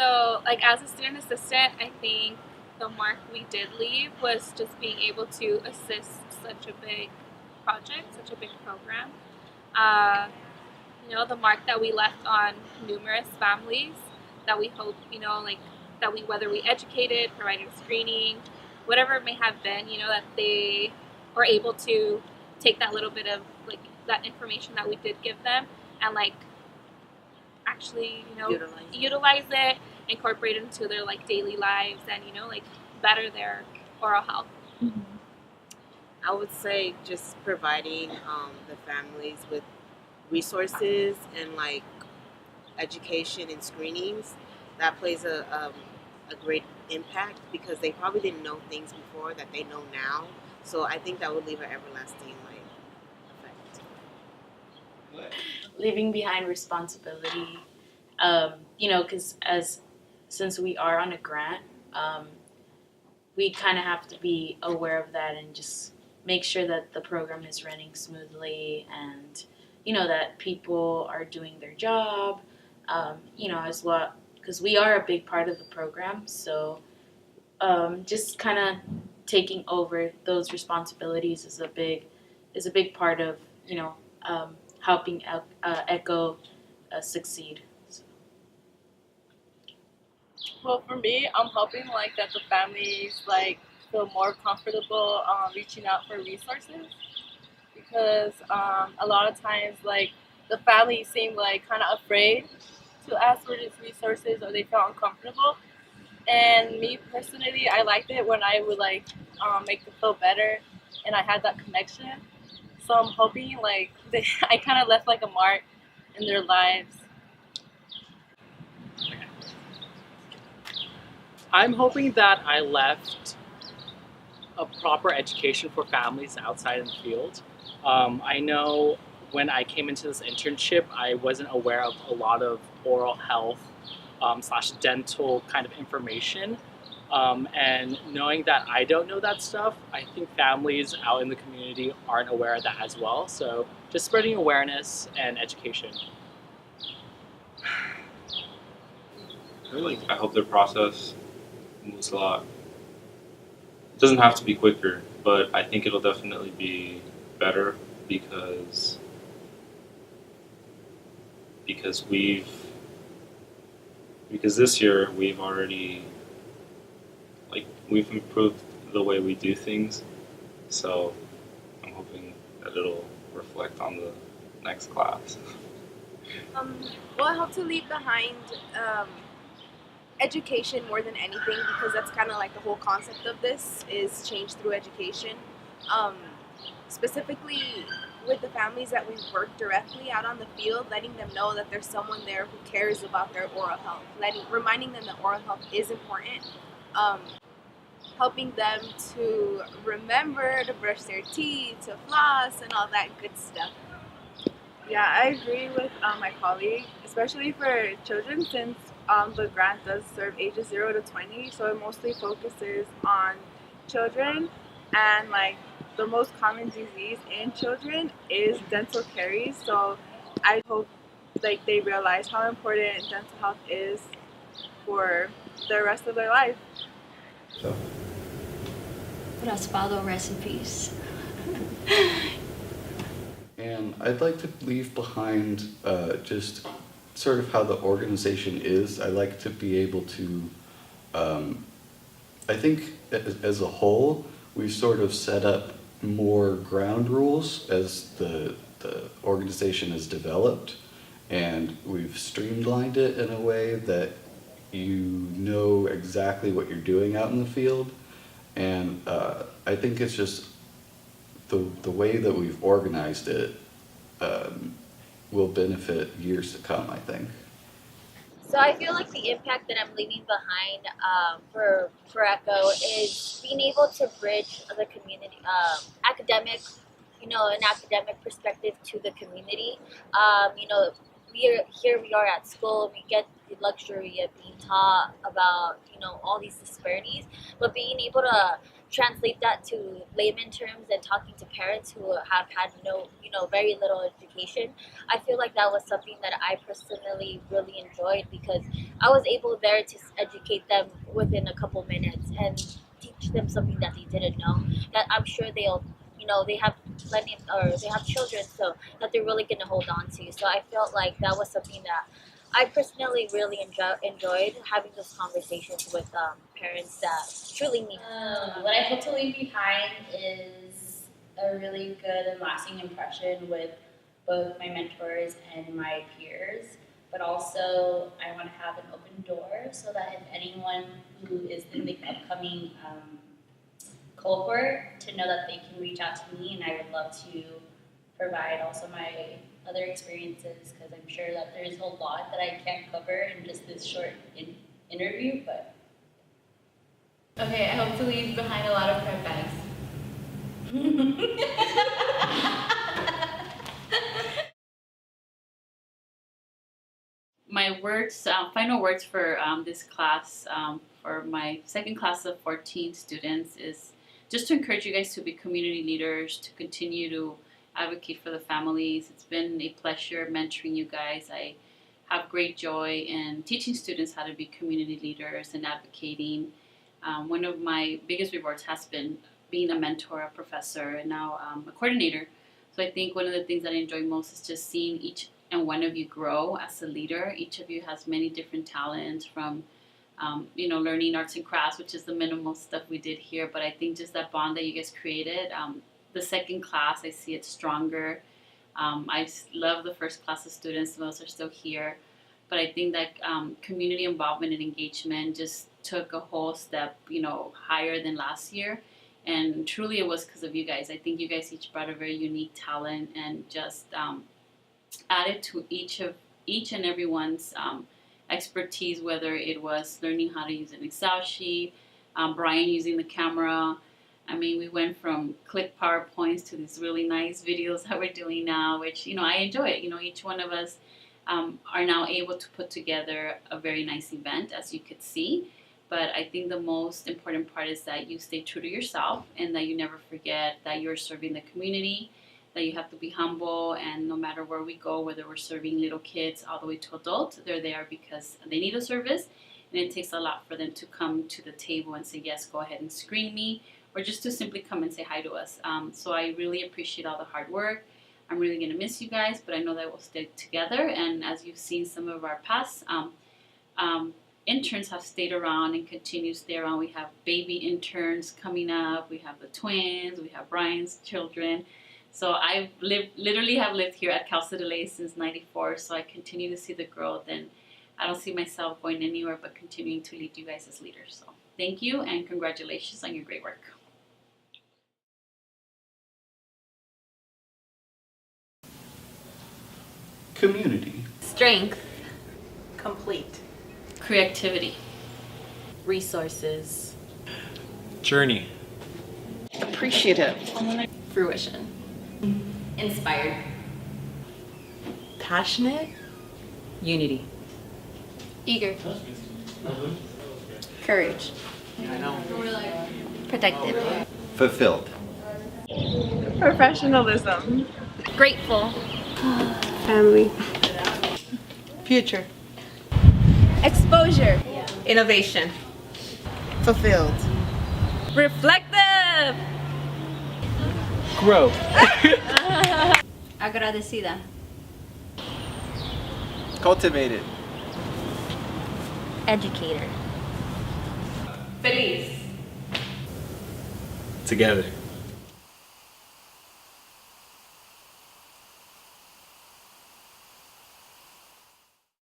So, like as a student assistant, I think the mark we did leave was just being able to assist such a big project, such a big program. Uh, the mark that we left on numerous families that we hope, like that we, whether we educated, provided screening, whatever it may have been, that they were able to take that little bit of like that information that we did give them and like actually, utilize it, incorporate it into their like daily lives and, like better their oral health. Mm-hmm. I would say just providing the families with resources and like education and screenings that plays a great impact because they probably didn't know things before that they know now. So I think that would leave an everlasting like effect. Leaving behind responsibility, because since we are on a grant, we kind of have to be aware of that and just make sure that the program is running smoothly and that people are doing their job, as well, because we are a big part of the program. So just kind of taking over those responsibilities is a big part of helping Echo succeed. So. Well, for me, I'm hoping like that the families like feel more comfortable reaching out for resources because a lot of times like the families seem like kind of afraid to ask for these resources or they feel uncomfortable. And me personally, I liked it when I would like make them feel better, and I had that connection. So I'm hoping like I kind of left like a mark in their lives. I'm hoping that I left a proper education for families outside in the field. I know when I came into this internship, I wasn't aware of a lot of oral health / dental kind of information. And knowing that I don't know that stuff, I think families out in the community aren't aware of that as well. So just spreading awareness and education. I hope their process moves a lot. It doesn't have to be quicker, but I think it'll definitely be better because this year we've already we've improved the way we do things. So I'm hoping that it'll reflect on the next class. Well, I hope to leave behind education more than anything because that's kind of like the whole concept of this is change through education. Specifically with the families that we work directly out on the field, letting them know that there's someone there who cares about their oral health, reminding them that oral health is important, helping them to remember to brush their teeth, to floss, and all that good stuff. Yeah, I agree with my colleague, especially for children since the grant does serve ages 0 to 20, so it mostly focuses on children, and like the most common disease in children is dental caries. So I hope like they realize how important dental health is for the rest of their life. So. Raspado, rest in peace. And I'd like to leave behind just sort of how the organization is. I like to be able to, I think as a whole, we've sort of set up more ground rules as the organization has developed, and we've streamlined it in a way that you know exactly what you're doing out in the field. And I think it's just the way that we've organized it will benefit years to come, I think. So I feel like the impact that I'm leaving behind for ECHO is being able to bridge the community, academic, an academic perspective to the community. We are at school, we get the luxury of being taught about, all these disparities, but being able to translate that to layman terms and talking to parents who have had no, very little education, I feel like that was something that I personally really enjoyed, because I was able there to educate them within a couple minutes and teach them something that they didn't know, that I'm sure they'll, they have plenty or they have children, so that they're really going to hold on to. So I felt like that was something that I personally really enjoyed having those conversations with parents that truly need. What I hope to leave behind is a really good and lasting impression with both my mentors and my peers, but also I want to have an open door so that if anyone who is in the upcoming cohort, to know that they can reach out to me, and I would love to provide also my other experiences, because I'm sure that there's a lot that I can't cover in just this short interview. But okay, I hope to leave behind a lot of prep bags. My words, final words for this class, for my second class of 14 students, is just to encourage you guys to be community leaders, to continue to advocate for the families. It's been a pleasure mentoring you guys. I have great joy in teaching students how to be community leaders and advocating. One of my biggest rewards has been being a mentor, a professor, and now a coordinator. So I think one of the things that I enjoy most is just seeing each and one of you grow as a leader. Each of you has many different talents, from learning arts and crafts, which is the minimal stuff we did here, but I think just that bond that you guys created. The second class, I see it stronger. I love the first class of students. Most are still here. But I think that community involvement and engagement just took a whole step, higher than last year. And truly it was because of you guys. I think you guys each brought a very unique talent and just added to each and everyone's expertise, whether it was learning how to use an Excel sheet, Brian using the camera. I mean, we went from click PowerPoints to these really nice videos that we're doing now, which, I enjoy it. Each one of us are now able to put together a very nice event, as you could see. But I think the most important part is that you stay true to yourself, and that you never forget that you're serving the community, that you have to be humble, and no matter where we go, whether we're serving little kids all the way to adults, they're there because they need a service, and it takes a lot for them to come to the table and say, yes, go ahead and screen me, or just to simply come and say hi to us. So I really appreciate all the hard work. I'm really going to miss you guys, but I know that we'll stay together. And as you've seen, some of our past interns have stayed around and continue to stay around. We have baby interns coming up. We have the twins. We have Brian's children. So I've literally have lived here at Cal City Lay since '94. So I continue to see the growth, and I don't see myself going anywhere but continuing to lead you guys as leaders. So thank you, and congratulations on your great work. Community. Strength. Complete. Creativity. Resources. Journey. Appreciative. Fruition. Inspired. Passionate. Unity. Eager. Courage. Protective. Fulfilled. Professionalism. Grateful. Family. Future. Exposure. Innovation. Fulfilled. Reflective. Growth. Agradecida. Cultivated. Educator. Feliz. Together.